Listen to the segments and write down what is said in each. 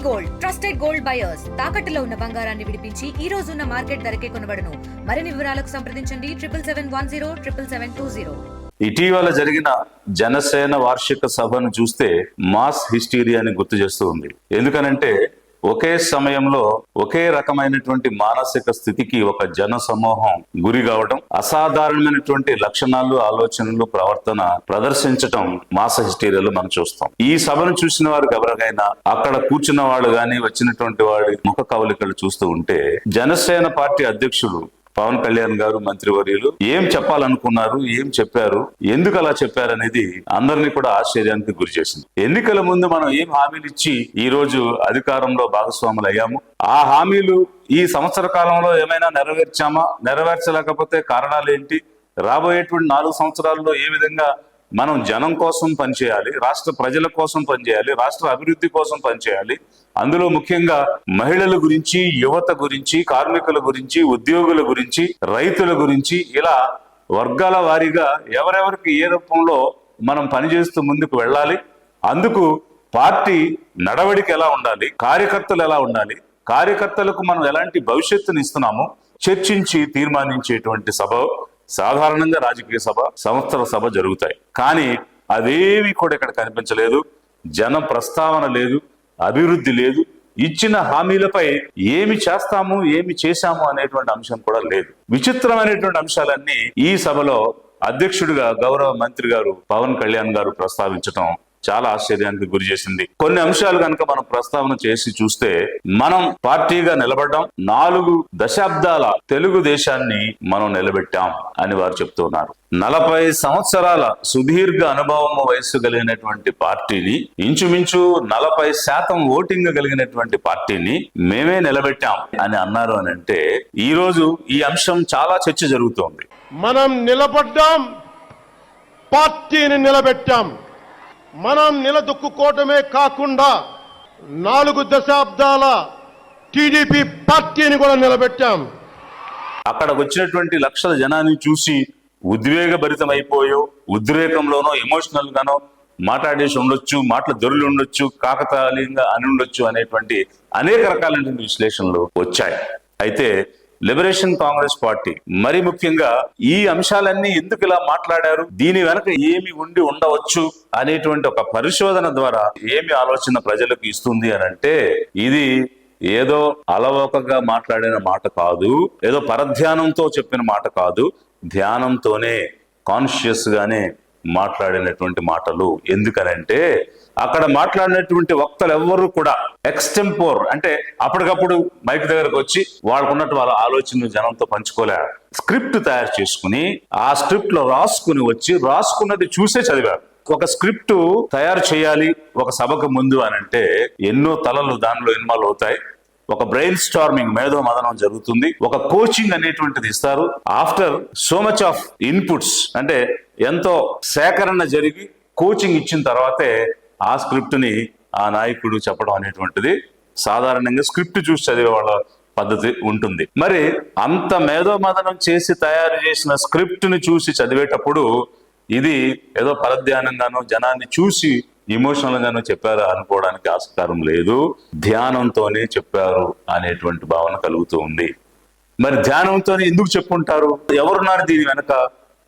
Gold trusted gold buyers తాకట్టులో ఉన్న బంగారాన్ని విడిపించి ఈ రోజు ఉన్న మార్కెట్ ధరకే కొనబడును. మరిన్ని వివరాలకు సంప్రదించండి 7771077720. ఇటీవల జరిగిన జనసేన వార్షిక సభను చూస్తే మాస్ హిస్టీరియాని గుర్తు చేస్తూ ఉంది. ఎందుకనంటే ఒకే సమయంలో ఒకే రకమైనటువంటి మానసిక స్థితికి ఒక జన సమూహం గురి కావడం, అసాధారణమైనటువంటి లక్షణాలు, ఆలోచనలు, ప్రవర్తన ప్రదర్శించటం మాస్ హిస్టీరియాలో మనం చూస్తాం. ఈ సభను చూసిన వారికి ఎవరికైనా అక్కడ కూర్చున్న వాళ్ళు గాని వచ్చినటువంటి వాడి ముఖ కవలికలు చూస్తూ ఉంటే జనసేన పార్టీ అధ్యక్షుడు పవన్ కళ్యాణ్ గారు, మంత్రివర్యులు ఏం చెప్పాలనుకున్నారు, ఏం చెప్పారు, ఎందుకు అలా చెప్పారు అనేది అందరినీ కూడా ఆశ్చర్యానికి గురి చేసింది. ఎన్నికల ముందు మనం ఏం హామీలు ఇచ్చి ఈ రోజు అధికారంలో భాగస్వాములు అయ్యాము, ఆ హామీలు ఈ సంవత్సర కాలంలో ఏమైనా నెరవేర్చామా, నెరవేర్చలేకపోతే కారణాలు ఏంటి, రాబోయేటువంటి 4 సంవత్సరాల్లో ఏ విధంగా మనం జనం కోసం పనిచేయాలి, రాష్ట్ర ప్రజల కోసం పనిచేయాలి, రాష్ట్ర అభివృద్ధి కోసం పనిచేయాలి, అందులో ముఖ్యంగా మహిళల గురించి, యువత గురించి, కార్మికుల గురించి, ఉద్యోగుల గురించి, రైతుల గురించి, ఇలా వర్గాల వారీగా ఎవరెవరికి ఏ రూపంలో మనం పనిచేస్తూ ముందుకు వెళ్ళాలి, అందుకు పార్టీ నడవడిక ఎలా ఉండాలి, కార్యకర్తలు ఎలా ఉండాలి, కార్యకర్తలకు మనం ఎలాంటి భవిష్యత్తుని ఇస్తున్నాము చర్చించి తీర్మానించేటువంటి సభ సాధారణంగా రాజకీయ సభ, సంవత్సర సభ జరుగుతాయి. కానీ అదేవి కూడా ఇక్కడ కనిపించలేదు. జనం ప్రస్తావన లేదు, అభివృద్ధి లేదు, ఇచ్చిన హామీలపై ఏమి చేస్తాము, ఏమి చేశాము అనేటువంటి అంశం కూడా లేదు. విచిత్రమైనటువంటి అంశాలన్నీ ఈ సభలో అధ్యక్షుడిగా గౌరవ మంత్రి గారు పవన్ కళ్యాణ్ గారు ప్రస్తావించడం చాలా ఆశ్చర్యానికి గురి చేసింది. కొన్ని అంశాలు కనుక మనం ప్రస్తావన చేసి చూస్తే, మనం పార్టీగా నిలబడ్డాం, 4 దశాబ్దాల తెలుగుదేశాన్ని మనం నిలబెట్టాం అని వారు చెప్తున్నారు. 40 సంవత్సరాల సుదీర్ఘ అనుభవం వయస్సు కలిగినటువంటి పార్టీని, ఇంచుమించు 40% ఓటింగ్ కలిగినటువంటి పార్టీని మేమే నిలబెట్టాం అని అన్నారు. అని అంటే ఈ రోజు ఈ అంశం చాలా చర్చ జరుగుతోంది. మనం నిలబడ్డాం, పార్టీని నిలబెట్టాం. మనం నిలదొక్కుకోవటమే కాకుండా 4 దశాబ్దాల టీడీపీ పార్టీని కూడా నిలబెట్టాం. అక్కడ వచ్చినటువంటి లక్షల జనాన్ని చూసి ఉద్వేగభరితం అయిపోయో, ఉద్రేకంలోనో, ఎమోషనల్ గానో మాట్లాడేసి ఉండొచ్చు, మాటలు దొరులు ఉండొచ్చు, కాకతాళీయంగా అని ఉండొచ్చు అనేటువంటి అనేక రకాలైనటువంటి విశ్లేషణలు వచ్చాయి. అయితే లిబరేషన్ కాంగ్రెస్ పార్టీ మరి ముఖ్యంగా ఈ అంశాలన్నీ ఎందుకు ఇలా మాట్లాడారు, దీని వెనక ఏమి ఉండి ఉండవచ్చు అనేటువంటి ఒక పరిశోధన ద్వారా ఏమి ఆలోచన ప్రజలకు ఇస్తుంది అని అంటే, ఇది ఏదో అలవోకగా మాట్లాడిన మాట కాదు, ఏదో పరధ్యానంతో చెప్పిన మాట కాదు, ధ్యానంతోనే, కాన్షియస్ గానే మాట్లాడినటువంటి మాటలు. ఎందుకనంటే అక్కడ మాట్లాడినటువంటి వక్తలు ఎవ్వరూ కూడా ఎక్స్టెంపోర్, అంటే అప్పటికప్పుడు మైక్ దగ్గరకు వచ్చి వాళ్ళకున్నట్టు వాళ్ళ ఆలోచనలు జనంతో పంచుకోలే, స్క్రిప్ట్ తయారు చేసుకుని ఆ స్క్రిప్ట్ లో రాసుకుని వచ్చి రాసుకున్నది చూసే చదివారు. ఒక స్క్రిప్ట్ తయారు చేయాలి ఒక సభకు ముందు అని అంటే ఎన్నో తలలు దానిలో ఇన్వాల్వ్ అవుతాయి. ఒక బ్రెయిన్ స్టార్మింగ్, మేధో మదనం జరుగుతుంది, ఒక కోచింగ్ అనేటువంటిది ఇస్తారు. After so much of inputs, అంటే ఎంతో సేకరణ జరిగి కోచింగ్ ఇచ్చిన తర్వాతే ఆ స్క్రిప్ట్ ని ఆ నాయకుడు చెప్పడం అనేటువంటిది సాధారణంగా స్క్రిప్ట్ చూసి చదివే వాళ్ళ పద్ధతి ఉంటుంది. మరి అంత మేధోమదనం చేసి తయారు చేసిన స్క్రిప్ట్ ని చూసి చదివేటప్పుడు ఇది ఏదో పరధ్యానంగానో జనాన్ని చూసి ఎమోషనల్ గానో చెప్పారు అనుకోవడానికి ఆస్కారం లేదు. ధ్యానంతోనే చెప్పారు అనేటువంటి భావన కలుగుతూ ఉంది. మరి ధ్యానంతోనే ఎందుకు చెప్పుంటారు, ఎవరున్నారు దీని వెనక,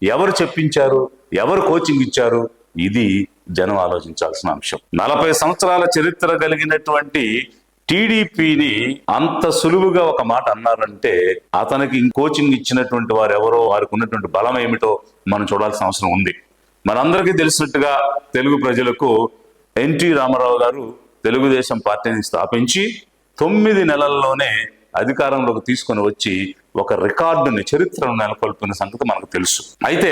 ఎవరు చెప్పించారు, ఎవరు కోచింగ్ ఇచ్చారు, ఇది జనం ఆలోచించాల్సిన అంశం. 40 సంవత్సరాల చరిత్ర కలిగినటువంటి టీడీపీని అంత సులువుగా ఒక మాట అన్నారంటే అతనికి కోచింగ్ ఇచ్చినటువంటి వారు ఎవరో, వారికి ఉన్నటువంటి బలం ఏమిటో మనం చూడాల్సిన అవసరం ఉంది. మనందరికీ తెలిసినట్టుగా తెలుగు ప్రజలకు ఎన్టీ రామారావు గారు తెలుగుదేశం పార్టీని స్థాపించి 9 నెలల్లోనే అధికారంలోకి తీసుకొని వచ్చి ఒక రికార్డుని, చరిత్రను నెలకొల్పిన సంగతి మనకు తెలుసు. అయితే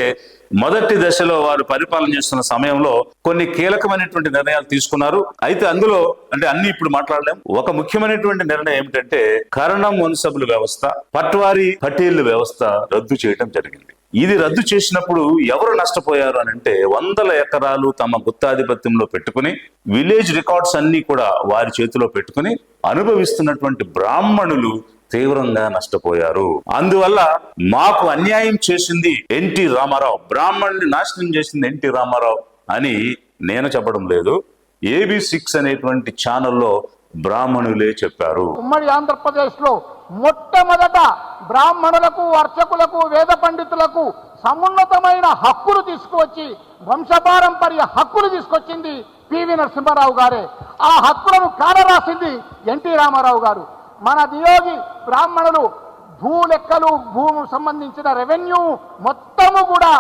మొదటి దశలో వారు పరిపాలన చేస్తున్న సమయంలో కొన్ని కీలకమైనటువంటి నిర్ణయాలు తీసుకున్నారు. అయితే అందులో, అంటే అన్ని ఇప్పుడు మాట్లాడలేం, ఒక ముఖ్యమైనటువంటి నిర్ణయం ఏమిటంటే కరణం మున్సిపల్ వ్యవస్థ, పట్వారీ పటేళ్ల వ్యవస్థ రద్దు చేయడం జరిగింది. ఇది రద్దు చేసినప్పుడు ఎవరు నష్టపోయారు అని అంటే 100 ఎకరాలు తమ గుత్తాధిపత్యంలో పెట్టుకుని, విలేజ్ రికార్డ్స్ అన్ని కూడా వారి చేతిలో పెట్టుకుని అనుభవిస్తున్నటువంటి బ్రాహ్మణులు తీవ్రంగా నష్టపోయారు. అందువల్ల మాకు అన్యాయం చేసింది ఎన్టీ రామారావు, బ్రాహ్మణుని నాశనం చేసింది ఎన్టీ రామారావు అని నేను చెప్పడం లేదు. AB6 అనేటువంటి ఛానల్లో బ్రాహ్మణులే చెప్పారు. ఉమ్మడి ఆంధ్రప్రదేశ్ లో మొట్టమొదట బ్రాహ్మణులకు, అర్చకులకు, వేద పండితులకు సమున్నతమైన హక్కులు తీసుకువచ్చి వంశపారంపర్య హక్కులు తీసుకొచ్చింది పివి నరసింహారావు గారే. ఆ హక్కులను కాలరాసింది ఎన్టీ రామారావు గారు. మన నియోగి బ్రాహ్మణులు భూ లెక్కలు, భూము సంబంధించిన రెవెన్యూ మొత్తము కూడా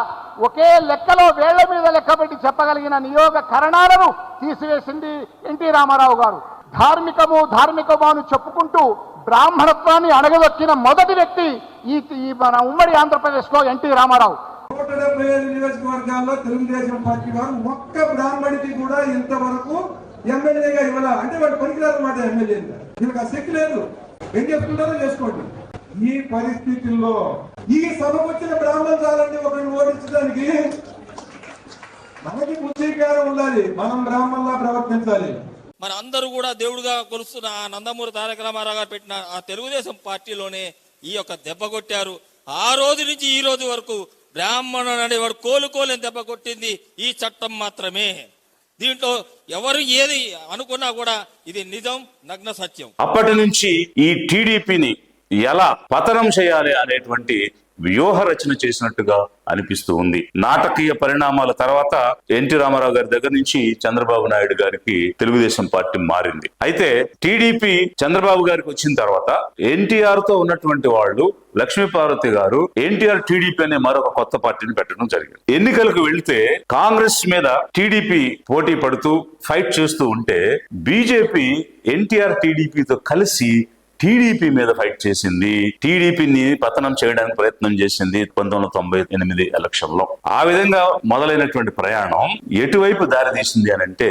ఒకే లెక్కలో వేళ్ల మీద లెక్క పెట్టి చెప్పగలిగిన నియోగ కరణాలను తీసివేసింది ఎన్టీ రామారావు గారు. ధార్మికము అని చెప్పుకుంటూ బ్రాహ్మణత్వాన్ని అణగదొక్కిన మొదటి వ్యక్తి ఈ మన ఉమ్మడి ఆంధ్రప్రదేశ్ లో ఎన్టీ రామారావు. 175 నియోజకవర్గాల్లో తెలుగుదేశం పార్టీ వారు ఒక్క బ్రాహ్మణికి కూడా ఇంతవరకు ఎమ్మెల్యేగా ఇవ్వాల. అంటే వాడు పనికిరారు మాట ఎమ్మెల్యేగా. వీళ్ళకి ఆ శక్తి లేదు. ఏం చేసుకుంటారో చేసుకోండి. ఈ పరిస్థితుల్లో ఈ సభకు వచ్చిన బ్రాహ్మణాలని ఒకరిని ఓడించడానికి మనకి బుద్ధికారం ఉండాలి. మనం బ్రాహ్మణులా ప్రవర్తించాలి. మన అందరూ కూడా దేవుడుగా కొలుస్తున్న ఆ నందమూరి తారక రామారావు గారు పెట్టిన ఆ తెలుగుదేశం పార్టీలోనే ఈ యొక్క దెబ్బ కొట్టారు. ఆ రోజు నుంచి ఈ రోజు వరకు బ్రాహ్మణుడు అనేవాడు కోలుకోలేని దెబ్బ కొట్టింది ఈ చట్టం మాత్రమే. దీంట్లో ఎవరు ఏది అనుకున్నా కూడా ఇది నిజం, నగ్న సత్యం. అప్పటి నుంచి ఈ టీడీపీని ఎలా పతనం చేయాలి అనేటువంటి వ్యూహ రచన చేసినట్టుగా అనిపిస్తూ ఉంది. నాటకీయ పరిణామాల తర్వాత ఎన్టీ రామారావు గారి దగ్గర నుంచి చంద్రబాబు నాయుడు గారికి తెలుగుదేశం పార్టీ మారింది. అయితే టీడీపీ చంద్రబాబు గారికి వచ్చిన తర్వాత ఎన్టీఆర్ తో ఉన్నటువంటి వాళ్ళు లక్ష్మీపార్వతి గారు ఎన్టీఆర్ టీడీపీ అనే మరొక కొత్త పార్టీని పెట్టడం జరిగింది. ఎన్నికలకు వెళ్తే కాంగ్రెస్ మీద టీడీపీ పోటీ పడుతూ ఫైట్ చేస్తూ ఉంటే బీజేపీ ఎన్టీఆర్ టీడీపీతో కలిసి టీడీపీ మీద ఫైట్ చేసింది. టీడీపీని పతనం చేయడానికి ప్రయత్నం చేసింది 1998 ఎలక్షన్ లో. ఆ విధంగా మొదలైనటువంటి ప్రయాణం ఎటువైపు దారితీసింది అని అంటే,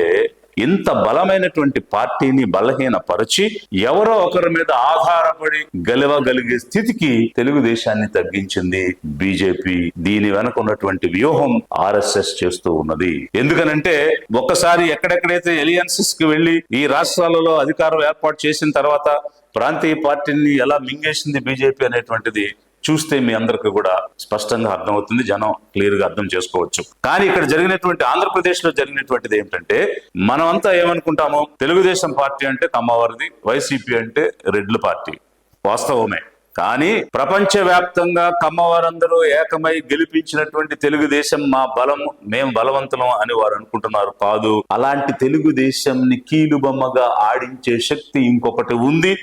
ఇంత బలమైనటువంటి పార్టీని బలహీనపరిచి ఎవరో ఒకరి మీద ఆధారపడి గెలవగలిగే స్థితికి తెలుగుదేశాన్ని తగ్గించింది బీజేపీ. దీని వెనక ఉన్నటువంటి వ్యూహం ఆర్ఎస్ఎస్ చేస్తూ ఉన్నది. ఎందుకనంటే ఒక్కసారి ఎక్కడెక్కడైతే ఎలియన్సెస్ కి వెళ్లి ఈ రాష్ట్రాలలో అధికారం ఏర్పాటు చేసిన తర్వాత ప్రాంతీయ పార్టీని ఎలా మింగేసింది బీజేపీ అనేటువంటిది చూస్తే మీ అందరికి కూడా స్పష్టంగా అర్థమవుతుంది. జనం క్లియర్ గా అర్థం చేసుకోవచ్చు. కానీ ఇక్కడ జరిగినటువంటి ఆంధ్రప్రదేశ్ లో జరిగినటువంటిది ఏమిటంటే, మనమంతా ఏమనుకుంటాము, తెలుగుదేశం పార్టీ అంటే కమ్మవారిది, వైసీపీ అంటే రెడ్ల పార్టీ. వాస్తవమే. కానీ ప్రపంచవ్యాప్తంగా కమ్మవారందరూ ఏకమై గెలిపించినటువంటి తెలుగుదేశం మా బలం, మేము బలవంతులం అని వారు అనుకుంటున్నారు. కాదు, అలాంటి తెలుగుదేశంని కీలుబొమ్మగా ఆడించే శక్తి ఇంకొకటి ఉంది.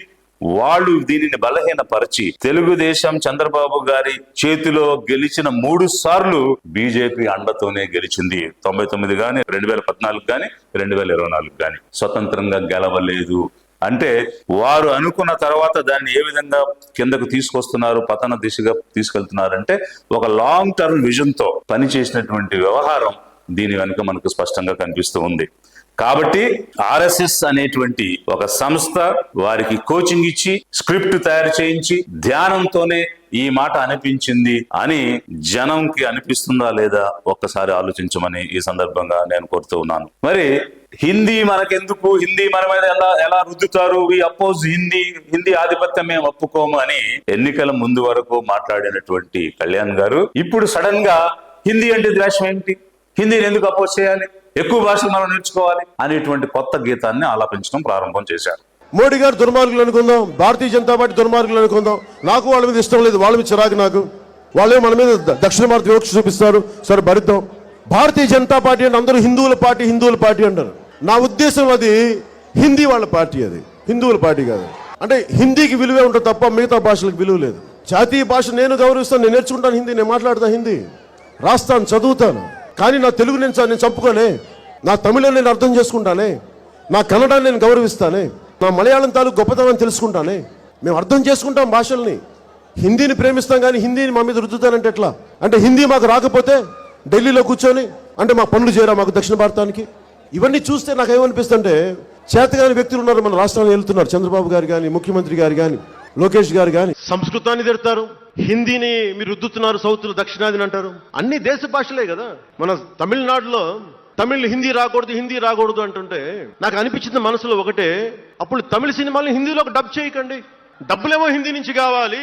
వాళ్ళు దీనిని బలహీనపరిచి తెలుగుదేశం చంద్రబాబు గారి చేతిలో గెలిచిన 3 సార్లు బీజేపీ అండతోనే గెలిచింది. 99 గాని, 2014 గాని, 2024 గాని స్వతంత్రంగా గెలవలేదు. అంటే వారు అనుకున్న తర్వాత దాన్ని ఏ విధంగా కిందకు తీసుకొస్తున్నారు, పతన దిశగా తీసుకెళ్తున్నారంటే ఒక లాంగ్ టర్మ్ విజన్ తో పనిచేసినటువంటి వ్యవహారం దీని వెనుక మనకు స్పష్టంగా కనిపిస్తూ ఉంది. కాబట్టి ఆర్ఎస్ఎస్ అనేటువంటి ఒక సంస్థ వారికి కోచింగ్ ఇచ్చి స్క్రిప్ట్ తయారు చేయించి ధ్యానంతోనే ఈ మాట అనిపించింది అని జనంకి అనిపిస్తుందా లేదా ఒక్కసారి ఆలోచించమని ఈ సందర్భంగా నేను కోరుతూ ఉన్నాను. మరి హిందీ మనకెందుకు, హిందీ మన మీద ఎలా రుద్దుతారు, వి అపోజ్ హిందీ ఆధిపత్యం మేము ఒప్పుకోము అని ఎన్నికల ముందు వరకు మాట్లాడినటువంటి కళ్యాణ్ గారు ఇప్పుడు సడన్ గా హిందీ అంటే ద్వేషం ఏంటి, హిందీని ఎందుకు అపోజ్ చేయాలి, ఎక్కువ భాషలు మనం నేర్చుకోవాలి అనేటువంటి కొత్త గీతాన్ని ఆలాపించడం ప్రారంభం చేశారు. మోడీ గారు దుర్మార్గులు అనుకుందాం, భారతీయ జనతా పార్టీ దుర్మార్గులు అనుకుందాం. నాకు వాళ్ళ మీద ఇష్టం లేదు, వాళ్ళ మీద చిరాకు నాకు. వాళ్ళే మన మీద దక్షిణ భారత వివక్ష చూపిస్తారు, సరే భరిద్దాం. భారతీయ జనతా పార్టీ అంటే అందరూ హిందువుల పార్టీ అంటారు. నా ఉద్దేశం అది హిందీ వాళ్ళ పార్టీ, అది హిందువుల పార్టీ కాదు. అంటే హిందీకి విలువే ఉంటుంది తప్ప మిగతా భాషలకు విలువ లేదు. జాతీయ భాష నేను గౌరవిస్తాను, నేను నేర్చుకుంటాను హిందీ, నేను మాట్లాడతాను హిందీ, రాస్తాను, చదువుతాను. కానీ నా తెలుగు నేను చంపుకోనే, నా తమిళని నేను అర్థం చేసుకుంటానే, నా కన్నడాన్ని నేను గౌరవిస్తానే, నా మలయాళం తాలూకు గొప్పతనం తెలుసుకుంటానే. మేము అర్థం చేసుకుంటాం భాషల్ని. హిందీని ప్రేమిస్తాం కానీ హిందీని మా మీద రుద్దుతానంటే ఎట్లా? అంటే హిందీ మాకు రాకపోతే ఢిల్లీలో కూర్చొని అంటే మా పనులు చేయరా మాకు దక్షిణ భారతానికి? ఇవన్నీ చూస్తే నాకు ఏమనిపిస్తుంటే, చేతగాని వ్యక్తులు ఉన్నారు మన రాష్ట్రాన్ని వెళ్తున్నారు. చంద్రబాబు గారు కానీ, ముఖ్యమంత్రి గారు కానీ, లోకేష్ గారు కానీ సంస్కృతాన్ని తిడతారు, హిందీని మీరు రుద్దుతున్నారు, సౌత్లో దక్షిణాదిని అంటారు. అన్ని దేశ భాషలే కదా. మన తమిళనాడులో తమిళ్ హిందీ రాకూడదు అంటుంటే నాకు అనిపించింది మనసులో ఒకటే, అప్పుడు తమిళ సినిమాల్ని హిందీలో డబ్ చేయకండి. డబ్బులేమో హిందీ నుంచి కావాలి,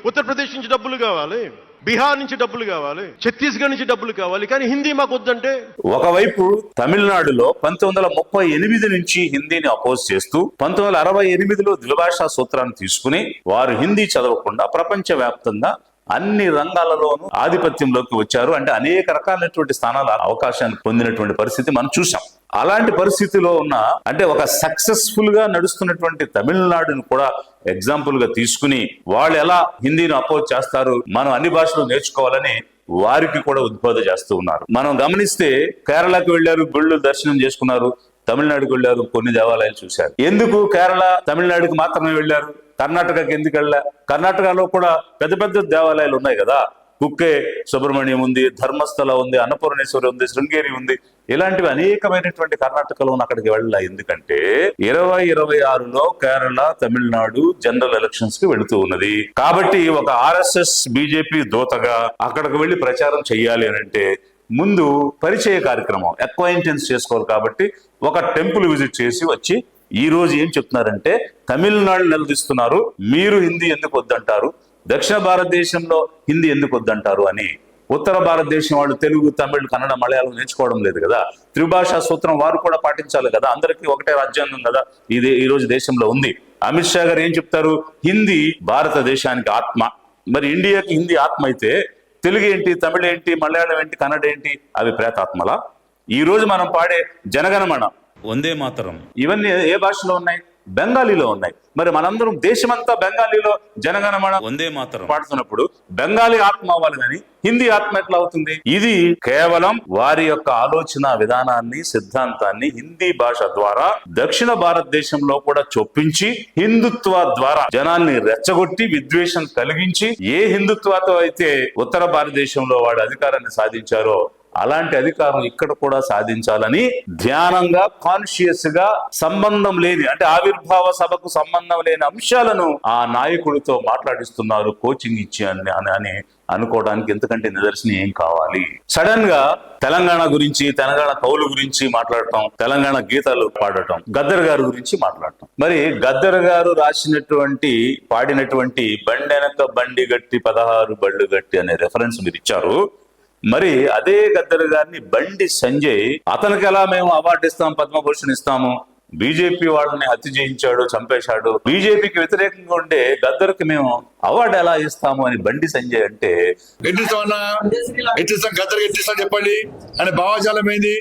ఉత్తరప్రదేశ్ నుంచి డబ్బులు కావాలి. బీహార్ నుంచి డబ్బులు కావాలి, ఛత్తీస్గఢ్ నుంచి డబ్బులు కావాలి, కానీ హిందీ మాకు వద్దంటే. ఒకవైపు తమిళనాడులో 1938 నుంచి హిందీని అపోజ్ చేస్తూ 1968లో ద్విభాషా సూత్రాన్ని తీసుకుని వారు హిందీ చదవకుండా ప్రపంచ వ్యాప్తంగా అన్ని రంగాలలోనూ ఆధిపత్యంలోకి వచ్చారు. అంటే అనేక రకాలైనటువంటి స్థానాల అవకాశాన్ని పొందినటువంటి పరిస్థితి మనం చూసాం. అలాంటి పరిస్థితిలో ఉన్న అంటే ఒక సక్సెస్ఫుల్ గా నడుస్తున్నటువంటి తమిళనాడును కూడా ఎగ్జాంపుల్ గా తీసుకుని వాళ్ళు ఎలా హిందీని అపోజ్ చేస్తారు, మనం అన్ని భాషలు నేర్చుకోవాలని వారికి కూడా ఉద్బోధ చేస్తూ ఉన్నారు. మనం గమనిస్తే కేరళకు వెళ్లారు, గుళ్ళు దర్శనం చేసుకున్నారు, తమిళనాడుకు వెళ్లారు, కొన్ని దేవాలయాలు చూశారు. ఎందుకు కేరళ తమిళనాడుకు మాత్రమే వెళ్లారు, కర్ణాటకకి ఎందుకు వెళ్ళా? కర్ణాటకలో కూడా పెద్ద పెద్ద దేవాలయాలు ఉన్నాయి కదా, కుక్కే సుబ్రహ్మణ్యం ఉంది, ధర్మస్థల ఉంది, అన్నపూర్ణేశ్వరి ఉంది, శృంగేరి ఉంది, ఇలాంటివి అనేకమైనటువంటి కర్ణాటకలో అక్కడికి వెళ్ళా. ఎందుకంటే 2026లో కేరళ తమిళనాడు జనరల్ ఎలక్షన్స్ కి వెళుతూ ఉన్నది. కాబట్టి ఒక RSS బీజేపీ దూతగా అక్కడికి వెళ్లి ప్రచారం చెయ్యాలి అని అంటే ముందు పరిచయ కార్యక్రమం, అక్వైంటెన్స్ చేసుకోవాలి. కాబట్టి ఒక టెంపుల్ విజిట్ చేసి వచ్చి ఈ రోజు ఏం చెప్తున్నారంటే తమిళనాడు నిలదీస్తున్నారు, మీరు హిందీ ఎందుకు వద్దంటారు, దక్షిణ భారతదేశంలో హిందీ ఎందుకు వద్దంటారు అని. ఉత్తర భారతదేశం వాళ్ళు తెలుగు, తమిళ్, కన్నడ, మలయాళం నేర్చుకోవడం లేదు కదా, త్రిభాషా సూత్రం వారు కూడా పాటించాలి కదా, అందరికీ ఒకటే రాజ్యాంగం కదా ఇది ఈ రోజు దేశంలో ఉంది. అమిత్ షా గారు ఏం చెప్తారు, హిందీ భారతదేశానికి ఆత్మ. మరి ఇండియాకి హిందీ ఆత్మ అయితే తెలుగు ఏంటి, తమిళ ఏంటి, మలయాళం ఏంటి, కన్నడ ఏంటి, అవి ప్రేతాత్మలా? ఈ రోజు మనం పాడే జనగణమన, వందే మాతరం, ఇవన్నీ ఏ భాషలో ఉన్నాయి? బెంగాలీలో ఉన్నాయి. మరి మనందరం దేశమంతా బెంగాలీలో జనగణమన, వందే మాతరం పాడుతున్నప్పుడు బెంగాలీ ఆత్మ అవ్వాలి కానీ హిందీ ఆత్మ ఎట్లా అవుతుంది? ఇది కేవలం వారి యొక్క ఆలోచన విధానాన్ని, సిద్ధాంతాన్ని హిందీ భాష ద్వారా దక్షిణ భారతదేశంలో కూడా చొప్పించి హిందుత్వ ద్వారా జనాల్ని రెచ్చగొట్టి విద్వేషం కలిగించి ఏ హిందుత్వతో అయితే ఉత్తర భారతదేశంలో వాడు అధికారాన్ని సాధించారో అలాంటి అధికారం ఇక్కడ కూడా సాధించాలని ధ్యానంగా, కాన్షియస్ గా, సంబంధం లేని అంటే ఆవిర్భావ సభకు సంబంధం లేని అంశాలను ఆ నాయకుడితో మాట్లాడిస్తున్నారు కోచింగ్ ఇచ్చి అని అనుకోవడానికి ఎంతకంటే నిదర్శనం ఏం కావాలి? సడన్ గా తెలంగాణ గురించి, తెలంగాణ కవుల గురించి మాట్లాడటం, తెలంగాణ గీతాలు పాడటం, గద్దర్ గారి గురించి మాట్లాడటం. మరి గద్దర్ గారు పాడినటువంటి బండెనక బండి గట్టి 16 బళ్ళు గట్టి అనే రెఫరెన్స్ మీరు ఇచ్చారు. మరి అదే గద్దర్ గారిని బండి సంజయ్, అతనికి ఎలా మేము అవార్డు ఇస్తాం, పద్మభూషణ్ ఇస్తాము, బీజేపీ వాళ్ళని హత్య చేయించాడు, చంపేశాడు, బీజేపీకి వ్యతిరేకంగా ఉండే గద్దర్కి మేము అవార్డు ఎలా ఇస్తాము అని బండి సంజయ్ అంటే గద్దర్ చెప్పండి అని భావజాలం ఏంది?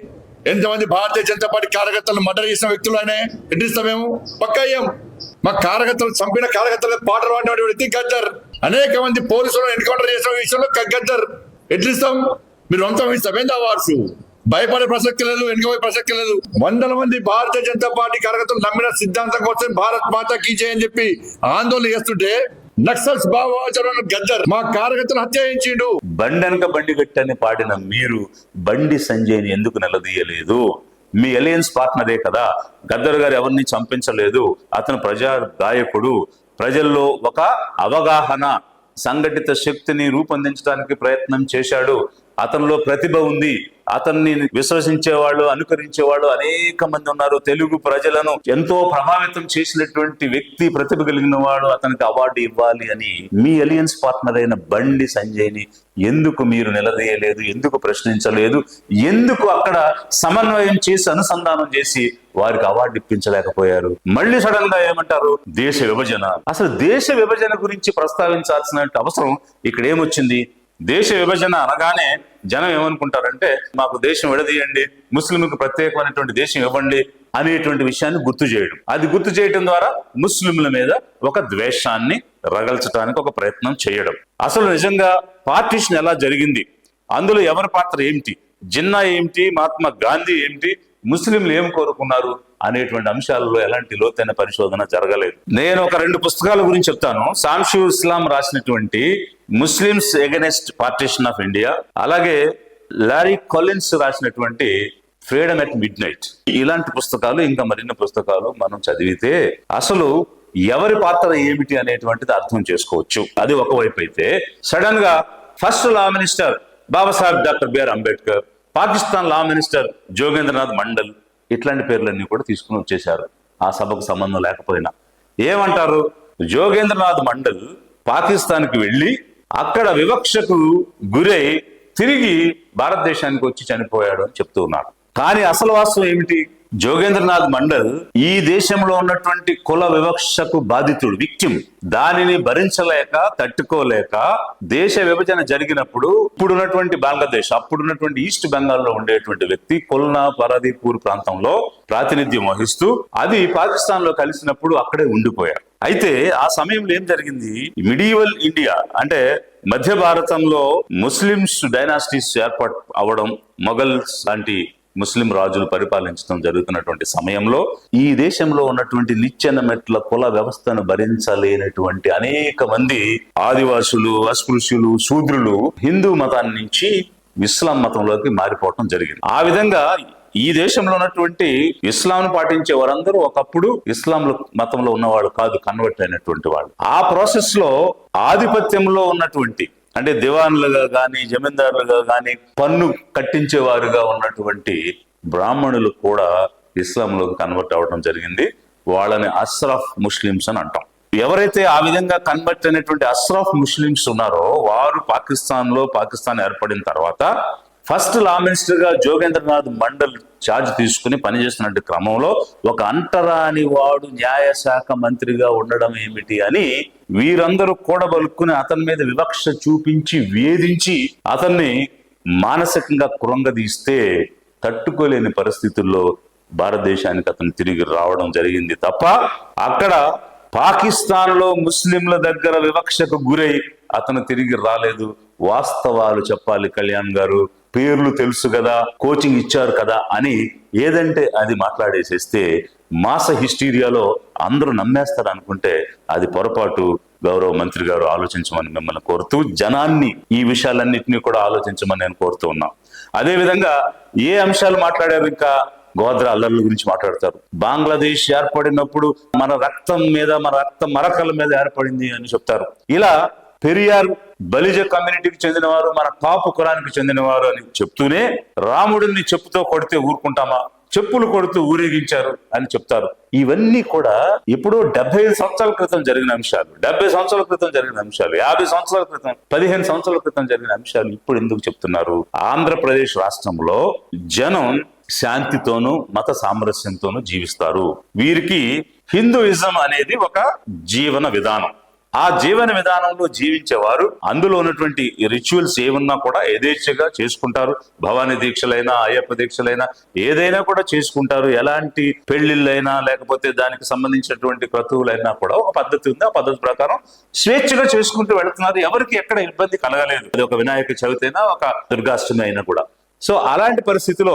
ఎంతమంది భారతీయ జనతా పార్టీ కార్యకర్తలు మర్డర్ చేసిన వ్యక్తులు ఆయన ఎట్టిస్తాం మేము? పక్కా అయ్యాం. మా కార్యకర్తలు చంపిన కార్యకర్తలు పాటలు పాడిన వ్యక్తి గద్దర్. అనేక మంది పోలీసులు ఎన్కౌంటర్ చేసిన విషయంలో గద్దర్. ఎట్లిస్తాం? మీరు అంతం ఇస్తామేంది అవార్డ్స్? భయపడే ప్రసక్తి లేదు, వెనుకపోయే ప్రసక్తి లేదు. వందల మంది భారతీయ జనతా పార్టీ కార్యకర్తలు నమ్మిన సిద్ధాంతం కోసం భారత్ మాతా కీ జై అని చెప్పి ఆందోళన చేస్తుంటే నక్సల్స్ భావాచరణ గద్దర్ మా కార్యకర్తలు హత్య చేయించిండు. బండెనక బండి గట్టని పాడిన మీరు బండి సంజయ్ని ఎందుకు నిలదీయలేదు? మీ అలయన్స్ పార్ట్నరే కదా. గద్దర్ గారు ఎవరిని చంపించలేదు, అతను ప్రజా గాయకుడు, ప్రజల్లో ఒక అవగాహన, సంఘటిత శక్తిని రూపొందించడానికి ప్రయత్నం చేశాడు, అతనిలో ప్రతిభ ఉంది, అతన్ని విశ్వసించేవాళ్ళు, అనుకరించేవాళ్ళు అనేక మంది ఉన్నారు. తెలుగు ప్రజలను ఎంతో ప్రభావితం చేసినటువంటి వ్యక్తి, ప్రతిభ కలిగిన వాడు, అతనికి అవార్డు ఇవ్వాలి అని మీ అలియన్స్ పార్ట్నర్ అయిన బండి సంజయ్ని ఎందుకు మీరు నిలదీయలేదు? ఎందుకు ప్రశ్నించలేదు? ఎందుకు అక్కడ సమన్వయం చేసి అనుసంధానం చేసి వారికి అవార్డు ఇప్పించలేకపోయారు? మళ్ళీ సడన్ గా ఏమంటారు దేశ విభజన. అసలు దేశ విభజన గురించి ప్రస్తావించాల్సిన అవసరం ఇక్కడ ఏమొచ్చింది? దేశ విభజన అనగానే జనం ఏమనుకుంటారంటే మాకు దేశం విడదీయండి, ముస్లింలకు ప్రత్యేకమైనటువంటి దేశం ఇవ్వండి అనేటువంటి విషయాన్ని గుర్తు చేయడం. అది గుర్తు చేయడం ద్వారా ముస్లింల మీద ఒక ద్వేషాన్ని రగల్చడానికి ఒక ప్రయత్నం చేయడం. అసలు నిజంగా పార్టీషన్ ఎలా జరిగింది, అందులో ఎవరి పాత్ర ఏమిటి, జిన్నా ఏమిటి, మహాత్మా గాంధీ ఏమిటి, ముస్లింలు ఏం కోరుకున్నారు అనేటువంటి అంశాలలో ఎలాంటి లోతైన పరిశోధన జరగలేదు. నేను ఒక 2 పుస్తకాల గురించి చెప్తాను. సాంషు ఇస్లాం రాసినటువంటి Muslims against partition of India, అలాగే లారీ కొలిన్స్ రాసినటువంటి ఫ్రీడమ్ ఎట్ మిడ్ నైట్. ఇలాంటి పుస్తకాలు ఇంకా మరిన్ని పుస్తకాలు మనం చదివితే అసలు ఎవరి పాత్ర ఏమిటి అనేటువంటిది అర్థం చేసుకోవచ్చు. అది ఒకవైపు అయితే, సడన్ గా first law minister Babasaheb doctor BR Ambedkar, Pakistan law minister Jogendranath Mandal, ఇట్లాంటి పేర్లన్నీ కూడా తీసుకుని వచ్చేశారు ఆ సభకు సంబంధం లేకపోయినా. ఏమంటారు? జోగేంద్రనాథ్ మండల్ పాకిస్తాన్కి వెళ్ళి అక్కడ వివక్షకు గురై తిరిగి భారతదేశానికి వచ్చి చనిపోయాడు అని చెప్తూ ఉన్నారు. కానీ అసలు వాస్తవం ఏమిటి? జోగేంద్రనాథ్ మండల్ ఈ దేశంలో ఉన్నటువంటి కుల వివక్షకు బాధితుడు, విక్టిమ్. దానిని భరించలేక, తట్టుకోలేక దేశ విభజన జరిగినప్పుడు ఇప్పుడున్నటువంటి బంగ్లాదేశ్, అప్పుడున్నటువంటి ఈస్ట్ బెంగాల్లో ఉండేటువంటి వ్యక్తి కొల్నా పరాదీపూర్ ప్రాంతంలో ప్రాతినిధ్యం వహిస్తూ అది పాకిస్తాన్ లో కలిసినప్పుడు అక్కడే ఉండిపోయారు. అయితే ఆ సమయంలో ఏం జరిగింది? మిడివల్ ఇండియా అంటే మధ్య భారతంలో ముస్లిమ్స్ డైనాసిటీస్ ఏర్పాటు అవ్వడం, మొఘల్స్ లాంటి ముస్లిం రాజులు పరిపాలించడం జరుగుతున్నటువంటి సమయంలో ఈ దేశంలో ఉన్నటువంటి నిచ్చెన మెట్ల కుల వ్యవస్థను భరించలేనటువంటి అనేక మంది ఆదివాసులు, అస్పృశ్యులు, శూద్రులు హిందూ మతాన్ని నుంచి ఇస్లాం మతంలోకి మారిపోవటం జరిగింది. ఆ విధంగా ఈ దేశంలో ఉన్నటువంటి ఇస్లాం పాటించే వారందరూ ఒకప్పుడు ఇస్లాం మతంలో ఉన్నవాళ్ళు కాదు, కన్వర్ట్ అయినటువంటి వాళ్ళు. ఆ ప్రాసెస్ లో ఆధిపత్యంలో ఉన్నటువంటి అంటే దివాన్లుగా గాని, జమీందారులుగా గాని, పన్ను కట్టించేవారుగా ఉన్నటువంటి బ్రాహ్మణులు కూడా ఇస్లాంలోకి కన్వర్ట్ అవ్వడం జరిగింది. వాళ్ళని అస్రాఫ్ ముస్లిమ్స్ అని అంటాం. ఎవరైతే ఆ విధంగా కన్వర్ట్ అయినటువంటి అస్రాఫ్ ముస్లిమ్స్ ఉన్నారో వారు పాకిస్తాన్ ఏర్పడిన తర్వాత ఫస్ట్ లా మినిస్టర్ గా జోగేంద్రనాథ్ మండల్ ఛార్జ్ తీసుకుని పనిచేస్తున్న క్రమంలో ఒక అంటరాని వాడు న్యాయశాఖ మంత్రిగా ఉండడం ఏమిటి అని వీరందరూ కూడబలుక్కుని అతని మీద వివక్ష చూపించి వేధించి అతన్ని మానసికంగా కృంగదీస్తే తట్టుకోలేని పరిస్థితుల్లో భారతదేశానికి అతను తిరిగి రావడం జరిగింది తప్ప అక్కడ పాకిస్తాన్ లో ముస్లింల దగ్గర వివక్షకు గురై అతను తిరిగి రాలేదు. వాస్తవాలు చెప్పాలి కళ్యాణ్ గారు, పేర్లు తెలుసు కదా, కోచింగ్ ఇచ్చారు కదా అని ఏదంటే అది మాట్లాడేసేస్తే మాస హిస్టీరియాలో అందరూ నమ్మేస్తారు అనుకుంటే అది పొరపాటు. గౌరవ మంత్రి గారు ఆలోచించమని మిమ్మల్ని కోరుతూ, జనాన్ని ఈ విషయాలన్నింటినీ కూడా ఆలోచించమని నేను కోరుతూ ఉన్నా. అదే విధంగా ఏ అంశాలు మాట్లాడారు? ఇంకా గోద్రా అల్లర్ల గురించి మాట్లాడతారు. బంగ్లాదేశ్ ఏర్పడినప్పుడు మన రక్తం మీద, మన రక్త మరకల మీద ఏర్పడింది అని చెప్తారు. ఇలా పెరియార్ బలిజ కమ్యూనిటీకి చెందినవారు, మన కాపు కులానికి చెందినవారు అని చెప్తూనే రాముడిని చెప్పుతో కొడితే ఊరుకుంటామా, చెప్పులు కొడుతూ ఊరేగించారు అని చెప్తారు. ఇవన్నీ కూడా ఎప్పుడో 75 సంవత్సరాల క్రితం జరిగిన అంశాలు, 70 సంవత్సరాల క్రితం జరిగిన అంశాలు, 50 సంవత్సరాల క్రితం, 15 సంవత్సరాల క్రితం జరిగిన అంశాలు ఇప్పుడు ఎందుకు చెప్తున్నారు? ఆంధ్రప్రదేశ్ రాష్ట్రంలో జనం శాంతితోనూ మత సామరస్యంతోనూ జీవిస్తారు. వీరికి హిందూయిజం అనేది ఒక జీవన విధానం. ఆ జీవన విధానంలో జీవించేవారు అందులో ఉన్నటువంటి రిచువల్స్ ఏమన్నా కూడా యథేచ్ఛగా చేసుకుంటారు. భవానీ దీక్షలైనా, అయ్యప్ప దీక్షలైనా ఏదైనా కూడా చేసుకుంటారు. ఎలాంటి పెళ్లిళ్ళైనా లేకపోతే దానికి సంబంధించినటువంటి క్రతువులైనా కూడా ఒక పద్ధతి ఉంది. ఆ పద్ధతి ప్రకారం స్వేచ్ఛగా చేసుకుంటూ వెళుతున్నారు. ఎవరికి ఎక్కడ ఇబ్బంది కలగలేదు. అది ఒక వినాయక చవితి అయినా, ఒక దుర్గాష్టమి అయినా కూడా. సో అలాంటి పరిస్థితిలో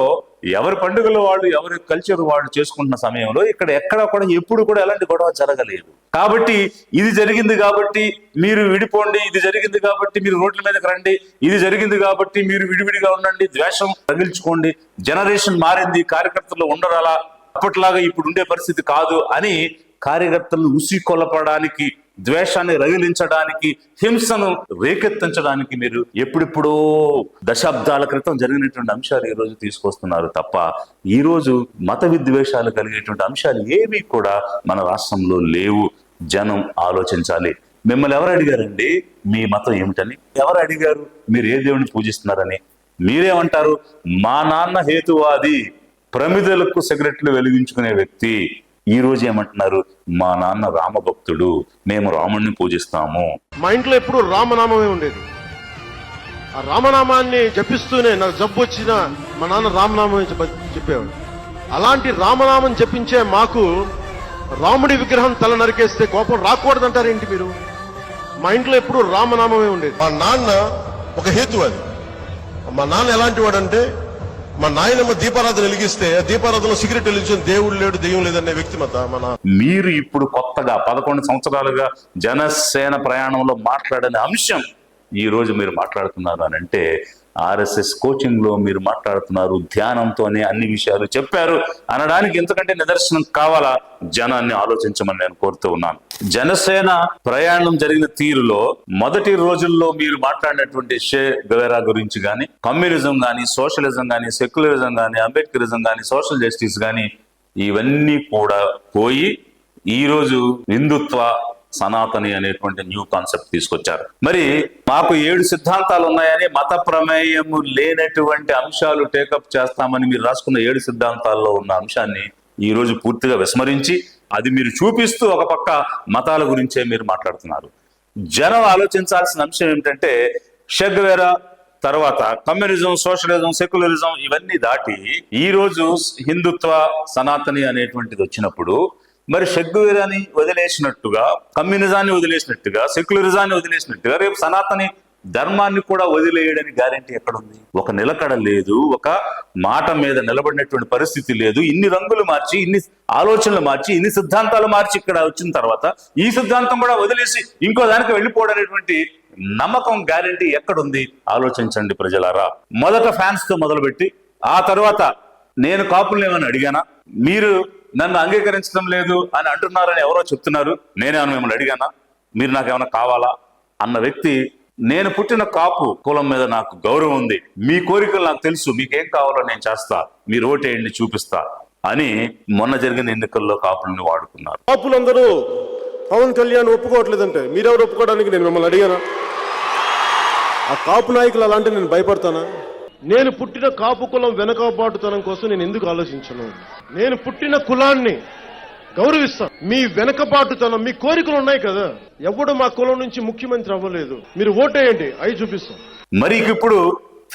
ఎవరి పండుగలు వాళ్ళు, ఎవరి కల్చర్ వాళ్ళు చేసుకుంటున్న సమయంలో ఇక్కడ ఎక్కడ కూడా ఎప్పుడు కూడా ఎలాంటి గొడవ జరగలేదు. కాబట్టి ఇది జరిగింది కాబట్టి మీరు విడిపోండి, ఇది జరిగింది కాబట్టి మీరు రోడ్ల మీదకి రండి, ఇది జరిగింది కాబట్టి మీరు విడివిడిగా ఉండండి, ద్వేషం తగిల్చుకోండి, జనరేషన్ మారింది, కార్యకర్తలు ఉండరు అలా, అప్పట్లాగా ఇప్పుడు ఉండే పరిస్థితి కాదు అని కార్యకర్తలను ఉసికొలపడానికి, ద్వేషాన్ని రగిలించడానికి, హింసను రేకెత్తించడానికి మీరు ఎప్పుడిప్పుడో దశాబ్దాల క్రితం జరిగినటువంటి అంశాలు ఈ రోజు తీసుకొస్తున్నారు తప్ప ఈ రోజు మత విద్వేషాలు కలిగేటువంటి అంశాలు ఏవి కూడా మన రాష్ట్రంలో లేవు. జనం ఆలోచించాలి. మిమ్మల్ని ఎవరు అడిగారండి మీ మతం ఏమిటని? ఎవరు అడిగారు మీరు ఏ దేవుని పూజిస్తున్నారని? మీరేమంటారు? మా నాన్న హేతువాది, ప్రమిదలకు సిగరెట్లు వెలిగించుకునే వ్యక్తి. ఈ రోజు ఏమంటున్నారు? మా నాన్న రామభక్తుడు, మేము రాముడిని పూజిస్తాము. మా ఇంట్లో ఎప్పుడు రామనామమే ఉండేది. ఆ రామనామాన్ని జపిస్తూనే నాకు జబ్బు వచ్చినా మా నాన్న రామనామం చెప్పేవాడు. అలాంటి రామనామం జపించే మాకు రాముడి విగ్రహం తల నరికేస్తే కోపం రాకూడదంటారేంటి మీరు? మా ఇంట్లో ఎప్పుడు రామనామమే ఉండేది. మా నాన్న ఒక హేతు అది. మా నాన్న ఎలాంటి వాడంటే, మా నాయనమ్మ దీపారాధన వెలిగిస్తే దీపారాధనలో సిగరెట్ వెలిగించిన దేవుడు లేడు, దెయ్యం లేదనే వ్యక్తి మన. మీరు ఇప్పుడు కొత్తగా 11 సంవత్సరాలుగా జనసేన ప్రయాణంలో మాట్లాడని అంశం ఈ రోజు మీరు మాట్లాడుతున్నారు అని అంటే ఆర్ఎస్ఎస్ కోచింగ్ లో మీరు మాట్లాడుతున్నారు, ధ్యానంతోనే అన్ని విషయాలు చెప్పారు అనడానికి ఎంతకంటే నిదర్శనం కావాలా? జనాన్ని ఆలోచించమని నేను కోరుతూ ఉన్నాను. జనసేన ప్రయాణం జరిగిన తీరులో మొదటి రోజుల్లో మీరు మాట్లాడినటువంటి షే గవేరా గురించి కానీ, కమ్యూనిజం కానీ, సోషలిజం కానీ, సెక్యులరిజం కానీ, అంబేద్కరిజం కానీ, సోషల్ జస్టిస్ కానీ ఇవన్నీ కూడా పోయి ఈరోజు హిందుత్వ, సనాతని అనేటువంటి న్యూ కాన్సెప్ట్ తీసుకొచ్చారు. మరి మాకు 7 సిద్ధాంతాలు ఉన్నాయని మత ప్రమేయము లేనటువంటి అంశాలు టేకప్ చేస్తామని మీరు రాసుకున్న 7 సిద్ధాంతాల్లో ఉన్న అంశాన్ని ఈ రోజు పూర్తిగా విస్మరించి అది మీరు చూపిస్తూ ఒక పక్క మతాల గురించే మీరు మాట్లాడుతున్నారు. జనం ఆలోచించాల్సిన అంశం ఏమిటంటే షెగ్వేరా తర్వాత కమ్యూనిజం, సోషలిజం, సెక్యులరిజం ఇవన్నీ దాటి ఈ రోజు హిందుత్వ, సనాతని అనేటువంటిది వచ్చినప్పుడు మరి షెగ్వేరాని వదిలేసినట్టుగా, కమ్యూనిజాన్ని వదిలేసినట్టుగా, సెక్యులరిజాన్ని వదిలేసినట్టుగా రేపు సనాతని ధర్మాన్ని కూడా వదిలేయడని గ్యారెంటీ ఎక్కడుంది? ఒక నిలకడ లేదు, ఒక మాట మీద నిలబడినటువంటి పరిస్థితి లేదు. ఇన్ని రంగులు మార్చి, ఇన్ని ఆలోచనలు మార్చి, ఇన్ని సిద్ధాంతాలు మార్చి ఇక్కడ వచ్చిన తర్వాత ఈ సిద్ధాంతం కూడా వదిలేసి ఇంకో దానికి వెళ్ళిపోవడనేటువంటి నమ్మకం, గ్యారెంటీ ఎక్కడుంది? ఆలోచించండి ప్రజలారా. మొదట ఫ్యాన్స్ తో మొదలుపెట్టి ఆ తర్వాత నేను కాపుల్ని ఏమని అడిగానా, మీరు నన్ను అంగీకరించడం లేదు అని అంటున్నారని ఎవరో చెప్తున్నారు, నేనేమన్నా మిమ్మల్ని అడిగానా, మీరు నాకేమైనా కావాలా అన్న వ్యక్తి, నేను పుట్టిన కాపు కులం మీద నాకు గౌరవం ఉంది, మీ కోరికలు నాకు తెలుసు, మీకేం కావాలో నేను చేస్తా, మీరు ఓటేయండి చూపిస్తా అని మొన్న జరిగిన ఎన్నికల్లో కాపుల్ని వాడుకున్నారు. కాపులందరూ పవన్ కళ్యాణ్ ఒప్పుకోవట్లేదంటే మీరెవరు ఒప్పుకోవడానికి నేను మిమ్మల్ని అడిగానా? ఆ కాపు నాయకులు అలాంటి నేను భయపడతానా? నేను పుట్టిన కాపు కులం వెనకబాటుతనం కోసం నేను ఎందుకు ఆలోచించను? నేను పుట్టిన కులాన్ని గౌరవిస్తాను. మీ వెనకబాటుతనం, మీ కోరికలు ఉన్నాయి కదా. ఎవడు మా కులం నుంచి ముఖ్యమంత్రి అవ్వలేదు, మీరు ఓటేయండి, అవి చూపిస్తాం. మరి ఇప్పుడు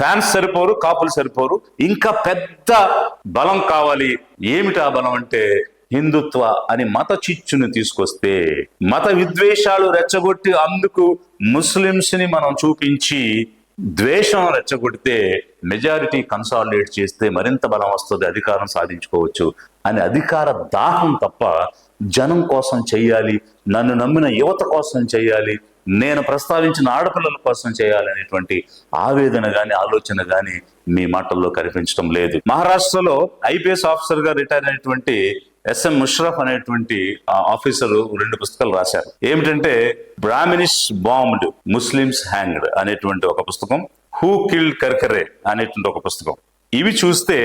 ఫ్యాన్స్ సరిపోరు, కాపులు సరిపోరు, ఇంకా పెద్ద బలం కావాలి. ఏమిటి ఆ బలం అంటే హిందుత్వ అని మత చిచ్చును తీసుకొస్తే, మత విద్వేషాలు రెచ్చగొట్టి అందుకు ముస్లింస్ ని మనం చూపించి ద్వేషం రెచ్చగొడితే, మెజారిటీ కన్సాలిడేట్ చేస్తే మరింత బలం వస్తుంది, అధికారం సాధించుకోవచ్చు అని అధికార దాహం తప్ప జనం కోసం చెయ్యాలి, నన్ను నమ్మిన యువత కోసం చెయ్యాలి, నేను ప్రస్తావించిన ఆడపిల్లల కోసం చేయాలనేటువంటి ఆవేదన గాని ఆలోచన గాని మీ మాటల్లో కనిపించడం లేదు. మహారాష్ట్రలో ఐపీఎస్ ఆఫీసర్ గా రిటైర్ అయినటువంటి ఎస్ఎం ముషరఫ్ అనేటువంటి ఆఫీసరు 2 పుస్తకాలు రాశారు. ఏమిటంటే బ్రాహ్మినిష్ బాంబ్డ్, ముస్లిమ్స్ హ్యాంగ్డ్ అనేటువంటి ఒక పుస్తకం, హూ కిల్డ్ కర్కరే అనేటువంటి ఒక పుస్తకం. ఇవి చూస్తే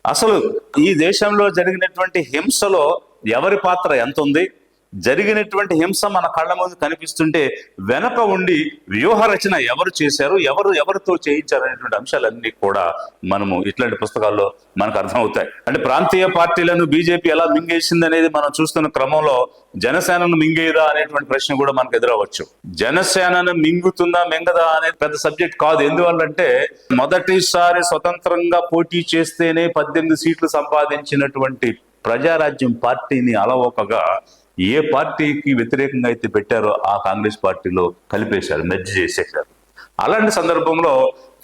అసలు ఈ దేశంలో జరిగినటువంటి హింసలో ఎవరి పాత్ర ఎంత ఉంది, జరిగినటువంటి హింస మన కళ్ళ ముందు కనిపిస్తుంటే వెనక ఉండి వ్యూహ రచన ఎవరు చేశారు, ఎవరితో చేయించారు అనేటువంటి అంశాలన్నీ కూడా మనము ఇట్లాంటి పుస్తకాల్లో మనకు అర్థమవుతాయి. అంటే ప్రాంతీయ పార్టీలను బీజేపీ ఎలా మింగేసింది అనేది మనం చూస్తున్న క్రమంలో జనసేనను మింగేదా అనేటువంటి ప్రశ్న కూడా మనకు ఎదురవచ్చు. జనసేనను మింగుతుందా మింగదా అనేది పెద్ద సబ్జెక్ట్ కాదు. ఎందువల్లంటే మొదటిసారి స్వతంత్రంగా పోటీ చేస్తేనే 18 సీట్లు సంపాదించినటువంటి ప్రజారాజ్యం పార్టీని అలవోకగా ఏ పార్టీకి వ్యతిరేకంగా అయితే పెట్టారో ఆ కాంగ్రెస్ పార్టీలో కలిపేశారు, మెర్జ్ చేసేశారు. అలాంటి సందర్భంలో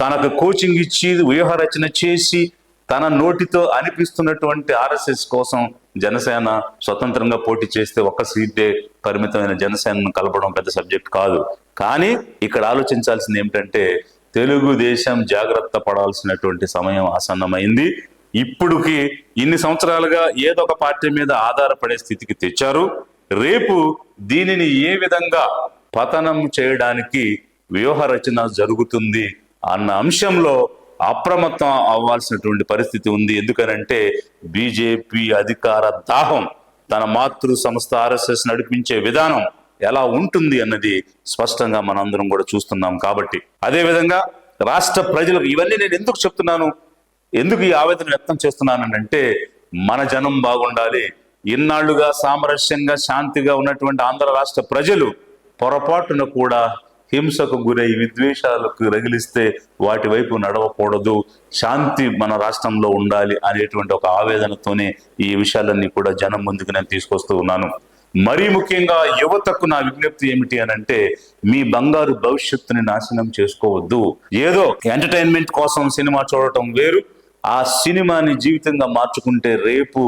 తనకు కోచింగ్ ఇచ్చి వ్యూహరచన చేసి తన నోటితో అనిపిస్తున్నటువంటి ఆర్ఎస్ఎస్ కోసం జనసేన స్వతంత్రంగా పోటీ చేస్తే 1 సీటే పరిమితమైన జనసేనను కలపడం పెద్ద సబ్జెక్ట్ కాదు. కానీ ఇక్కడ ఆలోచించాల్సింది ఏమిటంటే తెలుగుదేశం జాగ్రత్త పడాల్సినటువంటి సమయం ఆసన్నమైంది. ఇప్పుడుకి ఇన్ని సంవత్సరాలుగా ఏదో ఒక పార్టీ మీద ఆధారపడే స్థితికి తెచ్చారు. రేపు దీనిని ఏ విధంగా పతనం చేయడానికి వ్యూహ రచన జరుగుతుంది అన్న అంశంలో అప్రమత్తం అవ్వాల్సినటువంటి పరిస్థితి ఉంది. ఎందుకనంటే బీజేపీ అధికార దాహం, తన మాతృ సంస్థ ఆర్ఎస్ఎస్ నడిపించే విధానం ఎలా ఉంటుంది అన్నది స్పష్టంగా మనందరం కూడా చూస్తున్నాం. కాబట్టి అదే విధంగా రాష్ట్ర ప్రజలకు ఇవన్నీ నేను ఎందుకు చెప్తున్నాను, ఎందుకు ఈ ఆవేదన వ్యక్తం చేస్తున్నానంటే మన జనం బాగుండాలి. ఇన్నాళ్లుగా సామరస్యంగా శాంతిగా ఉన్నటువంటి ఆంధ్ర రాష్ట్ర ప్రజలు పొరపాటున కూడా హింసకు గురై విద్వేషాలకు రగిలిస్తే వాటి వైపు నడవకూడదు, శాంతి మన రాష్ట్రంలో ఉండాలి అనేటువంటి ఒక ఆవేదనతోనే ఈ విషయాలన్నీ కూడా జనం ముందుకు నేను తీసుకొస్తూ ఉన్నాను. మరీ ముఖ్యంగా యువతకు నా విజ్ఞప్తి ఏమిటి అనంటే మీ బంగారు భవిష్యత్తుని నాశనం చేసుకోవద్దు. ఏదో ఎంటర్టైన్మెంట్ కోసం సినిమా చూడటం వేరు, ఆ సినిమాని జీవితంగా మార్చుకుంటే రేపు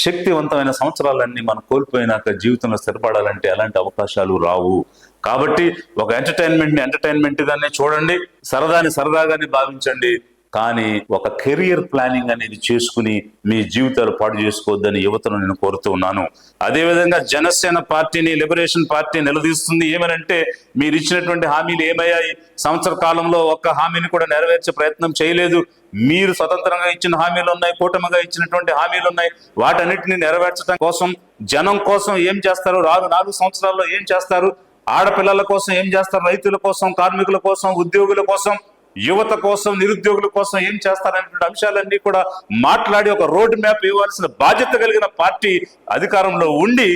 శక్తివంతమైన సంవత్సరాలన్నీ మనం కోల్పోయినాక జీవితంలో స్థిరపడాలంటే అలాంటి అవకాశాలు రావు. కాబట్టి ఒక ఎంటర్టైన్మెంట్ ని ఎంటర్టైన్మెంట్ గానే చూడండి, సరదాని సరదాగానే భావించండి. కానీ ఒక కెరియర్ ప్లానింగ్ అనేది చేసుకుని మీ జీవితాలు పాడు చేసుకోవద్దని యువతను నేను కోరుతూ ఉన్నాను. అదేవిధంగా జనసేన పార్టీని, లిబరేషన్ పార్టీ నిలదీస్తుంది. ఏమనంటే మీరు ఇచ్చినటువంటి హామీలు ఏమయ్యాయి? సంవత్సర కాలంలో ఒక్క హామీని కూడా నెరవేర్చే ప్రయత్నం చేయలేదు. మీరు స్వతంత్రంగా ఇచ్చిన హామీలు ఉన్నాయి, కూటమిగా ఇచ్చినటువంటి హామీలు ఉన్నాయి. వాటన్నిటిని నెరవేర్చడం కోసం, జనం కోసం ఏం చేస్తారు? 4 సంవత్సరాల్లో ఏం చేస్తారు? ఆడపిల్లల కోసం ఏం చేస్తారు? రైతుల కోసం, కార్మికుల కోసం, ఉద్యోగుల కోసం, యువత కోసం, నిరుద్యోగుల కోసం ఏం చేస్తారనేటువంటి అంశాలన్నీ కూడా మాట్లాడి ఒక రోడ్ మ్యాప్ ఇవ్వాల్సిన బాధ్యత కలిగిన పార్టీ అధికారంలో ఉండి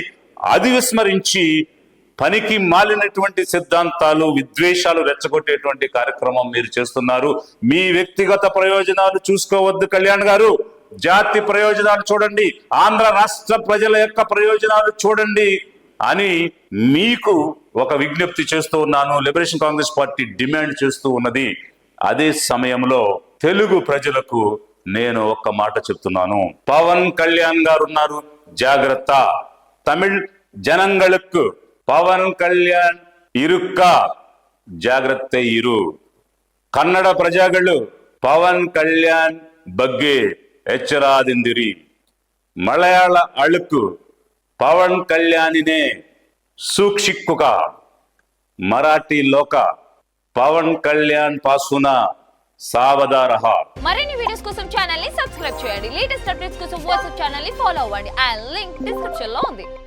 అది విస్మరించి పనికి మాలినటువంటి సిద్ధాంతాలు, విద్వేషాలు రెచ్చగొట్టేటువంటి కార్యక్రమం మీరు చేస్తున్నారు. మీ వ్యక్తిగత ప్రయోజనాలు చూసుకోవద్దు కళ్యాణ్ గారు. జాతి ప్రయోజనాలు చూడండి, ఆంధ్ర రాష్ట్ర ప్రజల యొక్క ప్రయోజనాలు చూడండి అని మీకు ఒక విజ్ఞప్తి చేస్తూ ఉన్నాను. లిబరేషన్ కాంగ్రెస్ పార్టీ డిమాండ్ చేస్తూ ఉన్నది. అదే సమయంలో తెలుగు ప్రజలకు నేను ఒక్క మాట చెప్తున్నాను. పవన్ కళ్యాణ్ గారు ఉన్నారు, జాగ్రత్త. తమిళ్ జనంగళకు పవన్ కళ్యాణ్ ఇరుక్క, ಜಾಗ್ರತ ಇರು. ಕನ್ನಡ ಪ್ರಜೆಗಳು ಪವನ್ ಕಲ್ಯಾಣ್ ಬಗ್ಗೆ ಎಚ್ಚರಾದಿಂದಿರಿ. ಮಲಯಾಳ ಅಳುಕು ಪವನ್ ಕಲ್ಯಾಣಿನೇ ಸೂಕ್ಷಿಕ್ಕುಕ. మరాఠీ లోక పవన్ కళ్యాణ్ పాసున సావధారహ. మరిన్ని వీడియోస్ కోసం ఛానల్ ని సబ్స్క్రైబ్ చేయండి. లేటెస్ట్ అప్డేట్స్ కోసం వాట్సాప్ ఛానల్ ని ఫాలో అవ్వండి. ఆ లింక్ డిస్క్రిప్షన్ లో ఉంది.